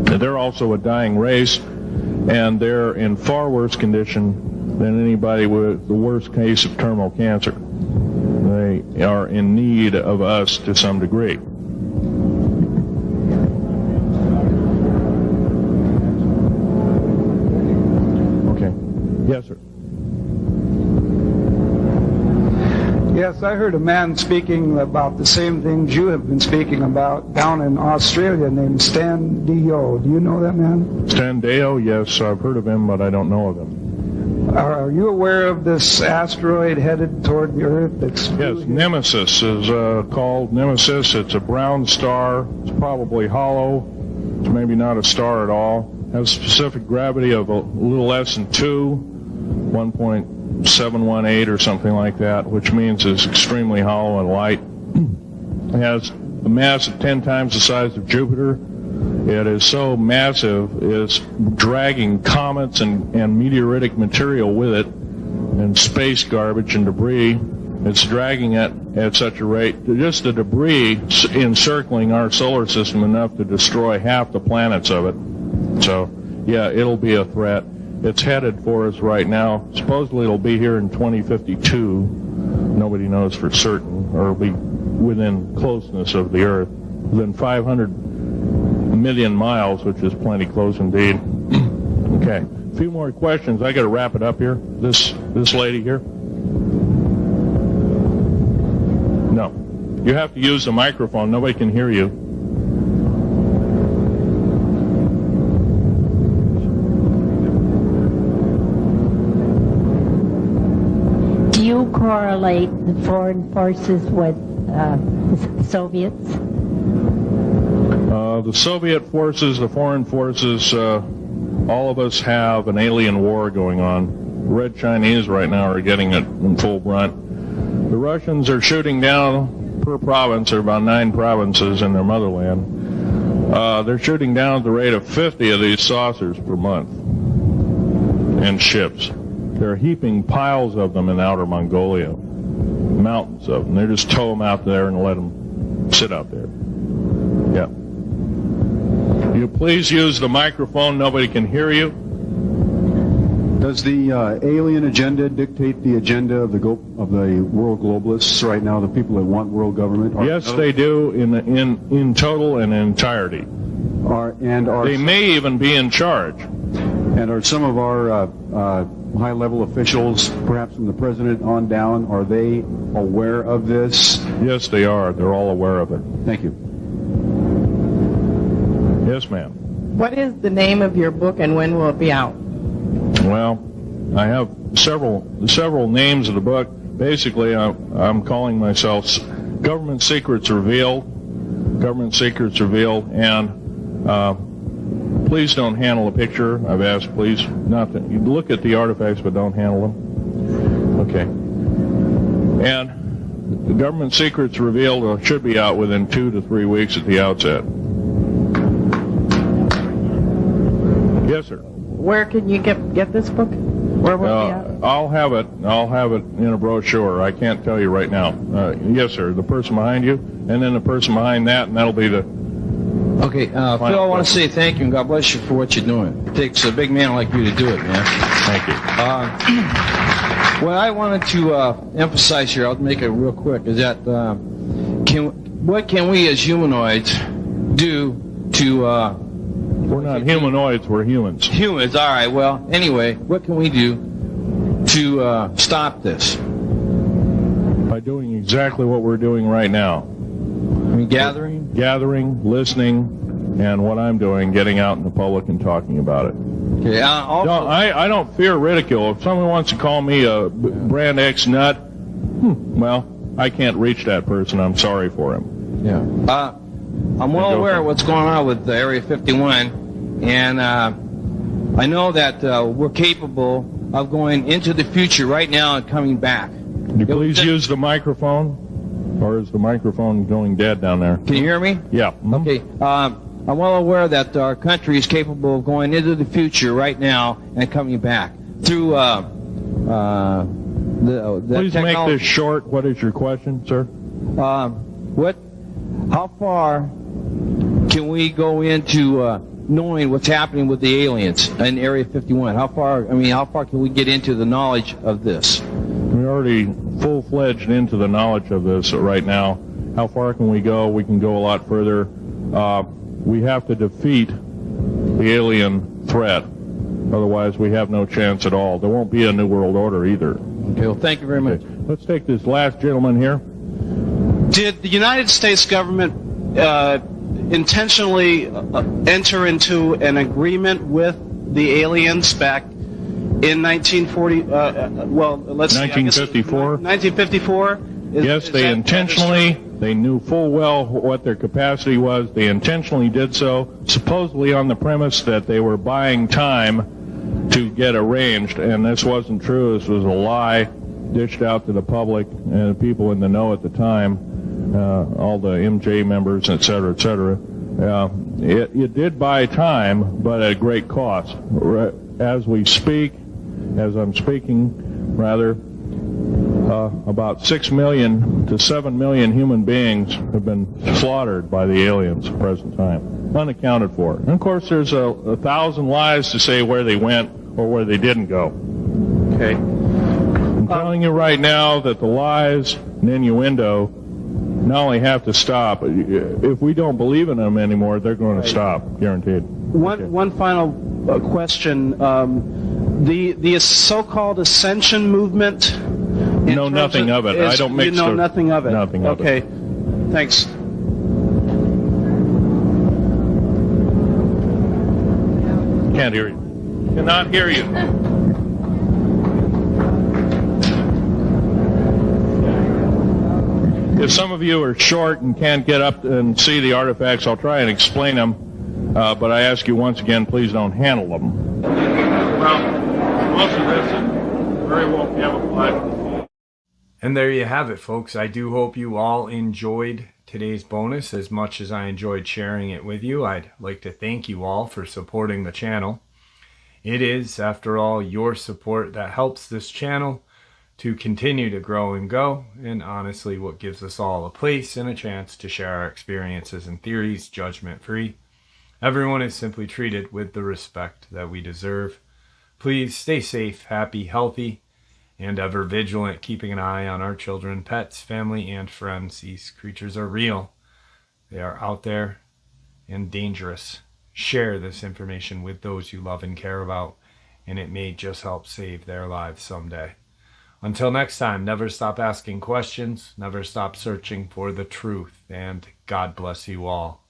They're also a dying race, and they're in far worse condition than anybody with the worst case of terminal cancer. They are in need of us to some degree. Okay. Yes, sir. Yes, I heard a man speaking about the same things you have been speaking about down in Australia named Stan Dio. Do you know that man? Stan Dio, yes, I've heard of him, but I don't know of him. Are you aware of this asteroid headed toward the Earth? Yes, Nemesis is called Nemesis. It's a brown star. It's probably hollow. It's maybe not a star at all. Has specific gravity of a little less than 2, 1.718 or something like that, which means it's extremely hollow and light. It has a mass of 10 times the size of Jupiter. It is so massive, it's dragging comets and meteoritic material with it, and space garbage and debris. It's dragging it at such a rate, just the debris encircling our solar system enough to destroy half the planets of it. So, yeah, it'll be a threat. It's headed for us right now. Supposedly it'll be here in 2052. Nobody knows for certain, or it'll be within closeness of the Earth, within 500 million miles, which is plenty close indeed. Okay, a few more questions. I got to wrap it up here. This lady here. No, you have to use the microphone. Nobody can hear you. Do you correlate the foreign forces with the Soviets? The Soviet forces, the foreign forces, all of us have an alien war going on. The Red Chinese right now are getting it in full brunt. The Russians are shooting down per province. There are about 9 provinces in their motherland. They're shooting down at the rate of 50 of these saucers per month. And ships. They're heaping piles of them in outer Mongolia. Mountains of them. They just tow them out there and let them sit out there. Yeah. You please use the microphone. Nobody can hear you. Does the alien agenda dictate the agenda of the world globalists right now? The people that want world government? Yes, they do in total and entirety. They may even be in charge. And are some of our high-level officials, perhaps from the president on down, are they aware of this? Yes, they are. They're all aware of it. Thank you. Yes, ma'am. What is the name of your book, and when will it be out? Well, I have several names of the book. Basically, I'm calling myself Government Secrets Revealed. Government Secrets Revealed, and please don't handle a picture. I've asked, please, not to. You look at the artifacts, but don't handle them. Okay. And the Government Secrets Revealed should be out within 2 to 3 weeks at the outset. Yes, sir. Where can you get this book? Where will it be out? I'll have it in a brochure. I can't tell you right now. Yes, sir. The person behind you, and then the person behind that, and that'll be the Okay, Phil, I want to say thank you and God bless you for what you're doing. It takes a big man like you to do it, man. Thank you. What I wanted to emphasize here, I'll make it real quick, is that what can we as humanoids do to... we're not humanoids, we're humans. Humans, all right. Well, anyway, what can we do to stop this? By doing exactly what we're doing right now. I mean, Gathering, listening, and what I'm doing, getting out in the public and talking about it. Okay. I don't fear ridicule. If someone wants to call me a brand X nut, well, I can't reach that person. I'm sorry for him. Yeah. I'm well aware of what's going on with Area 51, and I know that we're capable of going into the future right now and coming back. Could you please use the microphone? Or is the microphone going dead down there? Can you hear me? Yeah. Okay. I'm well aware that our country is capable of going into the future right now and coming back through the Please technology. make this short. What is your question, sir? How far can we go into knowing what's happening with the aliens in Area 51? How far can we get into the knowledge of this? We're already full-fledged into the knowledge of this right now. How far can we go? We can go a lot further. We have to defeat the alien threat. Otherwise, we have no chance at all. There won't be a new world order either. Okay, well, thank you very much. Let's take this last gentleman here. Did the United States government intentionally enter into an agreement with the aliens back in 1940? 1954. 1954. Yes, they intentionally. They knew full well what their capacity was. They intentionally did so, supposedly on the premise that they were buying time to get arranged, and this wasn't true. This was a lie dished out to the public and people in the know at the time, all the MJ members, et cetera, et cetera. It did buy time, but at great cost. As I'm speaking, about 6 million to 7 million human beings have been slaughtered by the aliens at the present time, unaccounted for. And of course, there's 1,000 lies to say where they went or where they didn't go. Okay. I'm telling you right now that the lies and innuendo not only have to stop, if we don't believe in them anymore, they're going to stop, guaranteed. One final question. The so-called ascension movement. Know nothing of it. I don't mix. You know nothing of it. Nothing of it. Okay. Thanks. Can't hear you. Cannot hear you. If some of you are short and can't get up and see the artifacts, I'll try and explain them. But I ask you once again, please don't handle them. Well, most of this is very well camouflaged. And there you have it, folks. I do hope you all enjoyed today's bonus as much as I enjoyed sharing it with you. I'd like to thank you all for supporting the channel. It is, after all, your support that helps this channel to continue to grow and go, and honestly what gives us all a place and a chance to share our experiences and theories judgment-free. Everyone is simply treated with the respect that we deserve. Please stay safe, happy, healthy, and ever vigilant, keeping an eye on our children, pets, family, and friends. These creatures are real. They are out there and dangerous. Share this information with those you love and care about, and it may just help save their lives someday. Until next time, never stop asking questions, never stop searching for the truth, and God bless you all.